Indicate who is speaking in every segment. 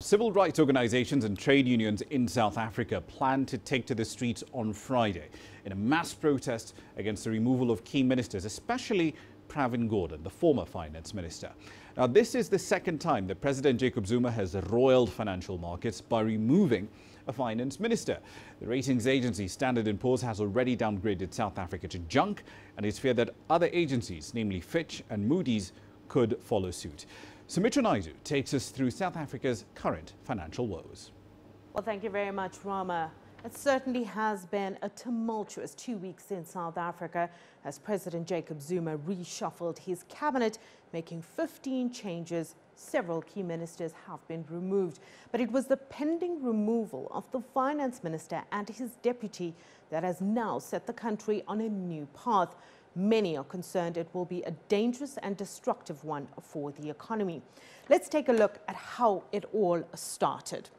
Speaker 1: Civil rights organizations and trade unions in South Africa plan to take to the streets on Friday in a mass protest against the removal of key ministers, especially Pravin Gordhan, the former finance minister. Now, this is the second time that President Jacob Zuma has roiled financial markets by removing a finance minister. The ratings agency Standard & Poor's has already downgraded South Africa to junk, and it's feared that other agencies, namely Fitch and Moody's, could follow suit. Sumitra Nydoo takes us through South Africa's current financial woes.
Speaker 2: Well, thank you very much, Rama. It certainly has been a tumultuous 2 weeks in South Africa as President Jacob Zuma reshuffled his cabinet, making 15 changes. Several key ministers have been removed. But it was the pending removal of the finance minister and his deputy that has now set the country on a new path. Many are concerned it will be a dangerous and destructive one for the economy. Let's take a look at how it all started.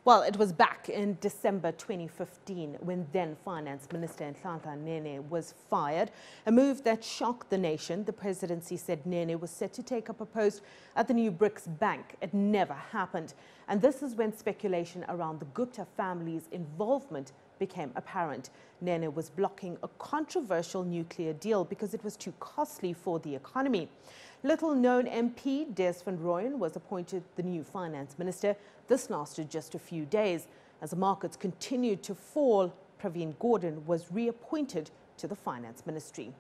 Speaker 2: Well, it was back in December 2015 when then Finance Minister Nhlanhla Nene was fired, a move that shocked the nation. The presidency said Nene was set to take up a post at the new BRICS Bank. It never happened. And this is when speculation around the Gupta family's involvement became apparent. Nene was blocking a controversial nuclear deal because it was too costly for the economy. Little-known MP Des van Rooyen was appointed the new finance minister. This lasted just a few days. As the markets continued to fall, Pravin Gordhan was reappointed to the finance ministry.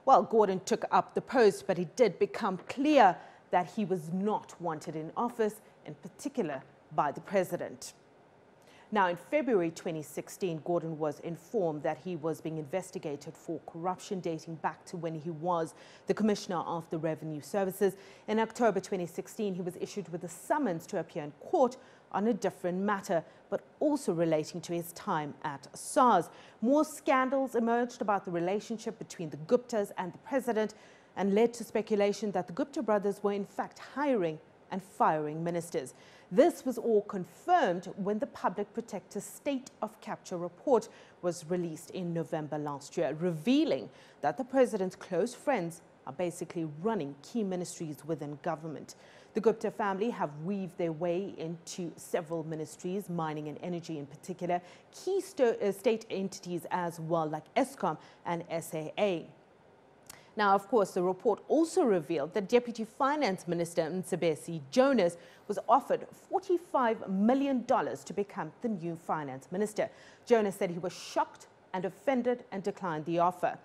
Speaker 2: Well, Gordhan took up the post, but it did become clear that he was not wanted in office, in particular by the president. Now, in February 2016, Gordhan was informed that he was being investigated for corruption dating back to when he was the Commissioner of the Revenue Services. In October 2016, he was issued with a summons to appear in court on a different matter, but also relating to his time at SARS. More scandals emerged about the relationship between the Guptas and the president and led to speculation that the Gupta brothers were in fact hiring and firing ministers. This was all confirmed when the Public Protector's State of Capture report was released in November last year, revealing that the president's close friends are basically running key ministries within government. The Gupta family have weaved their way into several ministries, mining and energy in particular, key state entities as well, like Eskom and SAA. Now, of course, the report also revealed that Deputy Finance Minister Mcebisi Jonas was offered $45 million to become the new finance minister. Jonas said he was shocked and offended and declined the offer.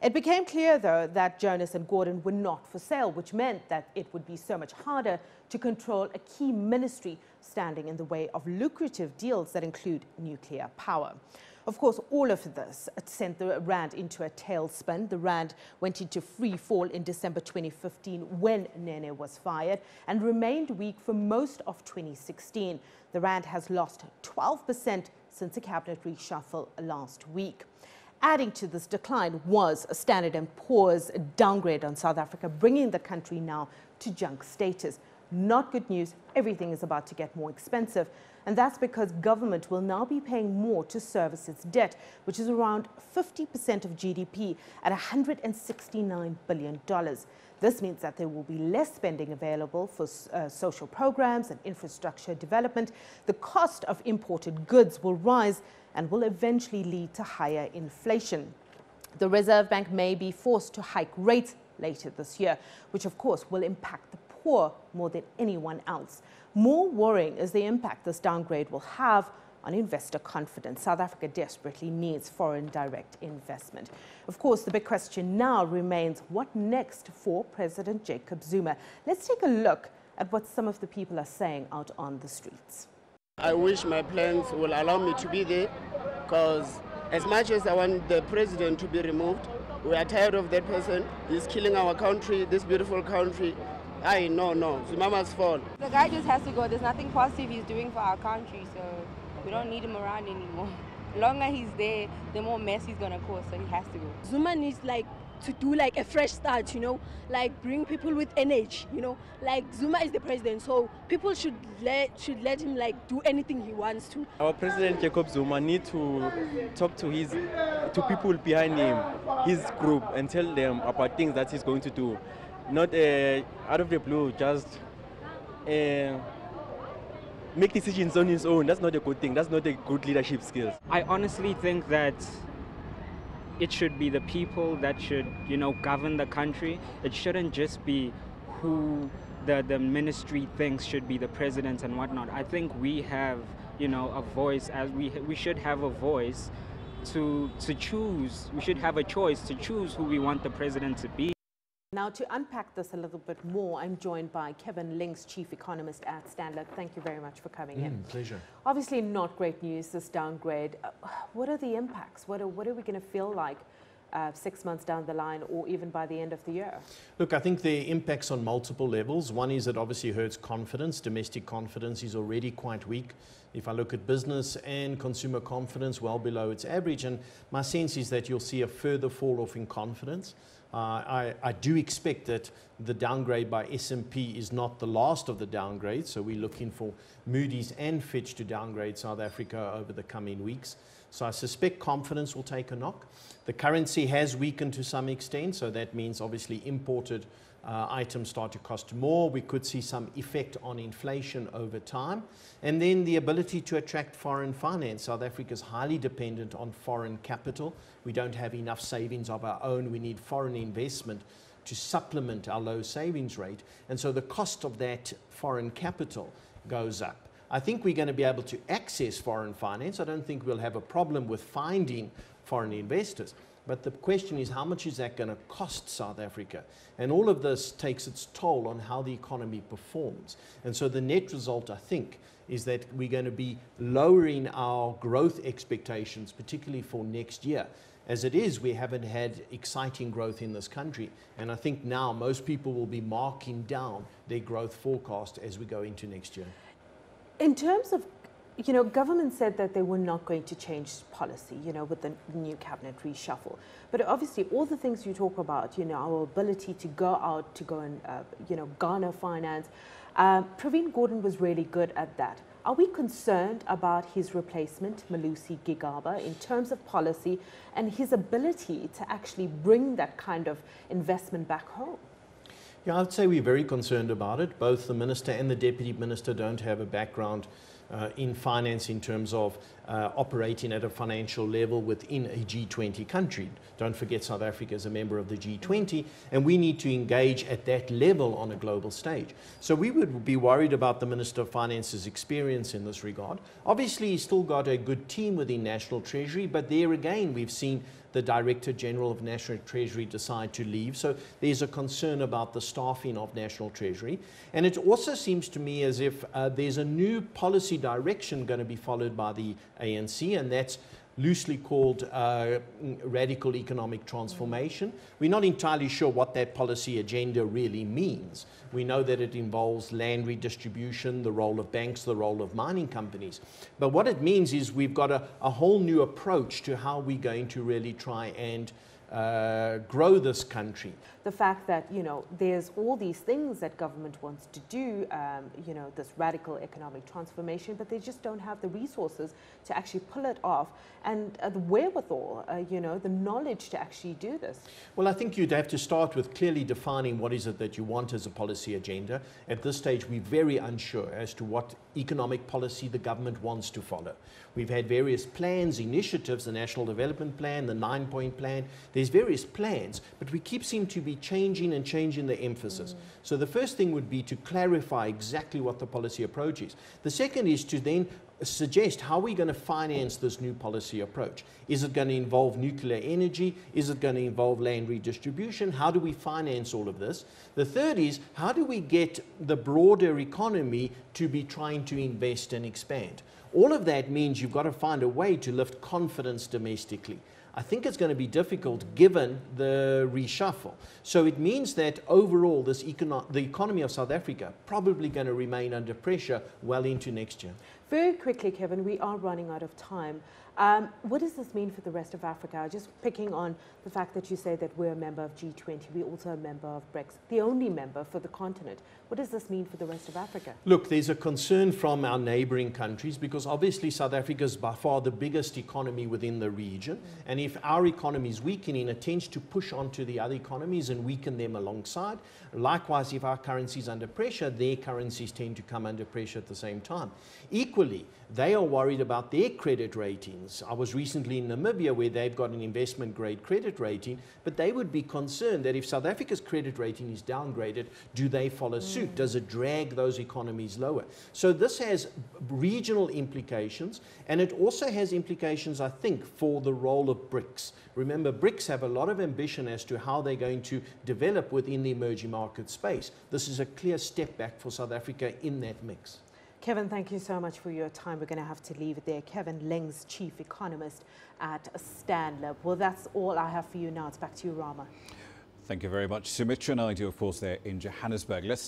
Speaker 2: It became clear, though, that Jonas and Gordhan were not for sale, which meant that it would be so much harder to control a key ministry standing in the way of lucrative deals that include nuclear power. Of course, all of this sent the rand into a tailspin. The rand went into free fall in December 2015 when Nene was fired and remained weak for most of 2016. The rand has lost 12% since the cabinet reshuffle last week. Adding to this decline was a Standard & Poor's downgrade on South Africa, bringing the country now to junk status. Not good news. Everything is about to get more expensive. And that's because government will now be paying more to service its debt, which is around 50% of GDP at $169 billion. This means that there will be less spending available for social programs and infrastructure development. The cost of imported goods will rise and will eventually lead to higher inflation. The Reserve Bank may be forced to hike rates later this year, which of course will impact the poor more than anyone else. More worrying is the impact this downgrade will have on investor confidence. South Africa desperately needs foreign direct investment. Of course, the big question now remains, what next for President Jacob Zuma? Let's take a look at what some of the people are saying out on the streets.
Speaker 3: I wish my plans will allow me to be there, because as much as I want the president to be removed, we are tired of that person. He's killing our country, this beautiful country. No, Zuma must fall.
Speaker 4: The guy just has to go. There's nothing positive he's doing for our country, so we don't need him around anymore. The longer he's there, the more mess he's gonna cause, so he has to go.
Speaker 5: Zuma needs to do a fresh start, bring people with energy, Zuma is the president, so people should let him do anything he wants to.
Speaker 6: Our President Jacob Zuma needs to talk to people behind him, his group, and tell them about things that he's going to do. Not out of the blue, just make decisions on his own. That's not a good thing. That's not a good leadership skills.
Speaker 7: I honestly think that it should be the people that should, govern the country. It shouldn't just be who the ministry thinks should be the president and whatnot. I think we have, a voice, as we should have a voice to choose. We should have a choice to choose who we want the president to be.
Speaker 2: Now, to unpack this a little bit more, I'm joined by Kevin Links, Chief Economist at Standard. Thank you very much for coming in.
Speaker 8: Pleasure.
Speaker 2: Obviously not great news, this downgrade. What are the impacts? What are we going to feel like 6 months down the line, or even by the end of the year?
Speaker 8: Look, I think the impacts on multiple levels. One is it obviously hurts confidence. Domestic confidence is already quite weak. If I look at business and consumer confidence, well below its average. And my sense is that you'll see a further fall off in confidence. I do expect that the downgrade by S&P is not the last of the downgrades. So we're looking for Moody's and Fitch to downgrade South Africa over the coming weeks. So I suspect confidence will take a knock. The currency has weakened to some extent, so that means obviously imported items start to cost more. We could see some effect on inflation over time. And then the ability to attract foreign finance. South Africa is highly dependent on foreign capital. We don't have enough savings of our own. We need foreign investment to supplement our low savings rate. And so the cost of that foreign capital goes up. I think we're going to be able to access foreign finance. I don't think we'll have a problem with finding foreign investors. But the question is, how much is that going to cost South Africa? And all of this takes its toll on how the economy performs. And so the net result, I think, is that we're going to be lowering our growth expectations, particularly for next year. As it is, we haven't had exciting growth in this country. And I think now most people will be marking down their growth forecast as we go into next year.
Speaker 2: In terms of, government said that they were not going to change policy, with the new cabinet reshuffle. But obviously, all the things you talk about, our ability to go out, to go and, garner finance, Pravin Gordhan was really good at that. Are we concerned about his replacement, Malusi Gigaba, in terms of policy and his ability to actually bring that kind of investment back home?
Speaker 8: Yeah, I'd say we're very concerned about it. Both the minister and the deputy minister don't have a background in finance in terms of operating at a financial level within a G20 country. Don't forget, South Africa is a member of the G20, and we need to engage at that level on a global stage. So we would be worried about the Minister of Finance's experience in this regard. Obviously, he's still got a good team within National Treasury, but there again, we've seen the Director General of National Treasury decide to leave. So there's a concern about the staffing of National Treasury. And it also seems to me as if there's a new policy direction going to be followed by the ANC, and that's loosely called radical economic transformation. We're not entirely sure what that policy agenda really means. We know that it involves land redistribution, the role of banks, the role of mining companies. But what it means is we've got a whole new approach to how we're going to really try and grow this country.
Speaker 2: The fact that, there's all these things that government wants to do, this radical economic transformation, but they just don't have the resources to actually pull it off and the wherewithal, the knowledge to actually do this.
Speaker 8: Well, I think you'd have to start with clearly defining what is it that you want as a policy agenda. At this stage, we're very unsure as to what economic policy the government wants to follow. We've had various plans, initiatives, the National Development Plan, the 9-point plan. There's various plans, but we seem to be changing the emphasis. So the first thing would be to clarify exactly what the policy approach is. The second is to then suggest how we're going to finance this new policy approach. Is it going to involve nuclear energy? Is it going to involve land redistribution? How do we finance all of this? The third is, how do we get the broader economy to be trying to invest and expand? All of that means you've got to find a way to lift confidence domestically. I think it's going to be difficult given the reshuffle. So it means that overall the economy of South Africa probably going to remain under pressure well into next year.
Speaker 2: Very quickly, Kevin, we are running out of time. What does this mean for the rest of Africa? Just picking on the fact that you say that we're a member of G20, we're also a member of BRICS, the only member for the continent. What does this mean for the rest of Africa?
Speaker 8: Look, there's a concern from our neighboring countries because obviously South Africa is by far the biggest economy within the region. And if our economy is weakening, it tends to push onto the other economies and weaken them alongside. Likewise, if our currency is under pressure, their currencies tend to come under pressure at the same time. Equally, they are worried about their credit ratings. I was recently in Namibia where they've got an investment grade credit rating, but they would be concerned that if South Africa's credit rating is downgraded, do they follow suit? Does it drag those economies lower? So this has regional implications, and it also has implications, I think, for the role of BRICS. Remember, BRICS have a lot of ambition as to how they're going to develop within the emerging market space. This is a clear step back for South Africa in that mix.
Speaker 2: Kevin, thank you so much for your time. We're going to have to leave it there. Kevin Leng's chief economist at Stanlib. Well, that's all I have for you now. It's back to you, Rama.
Speaker 1: Thank you very much. Sumitra Nydoo, of course, there in Johannesburg. Let's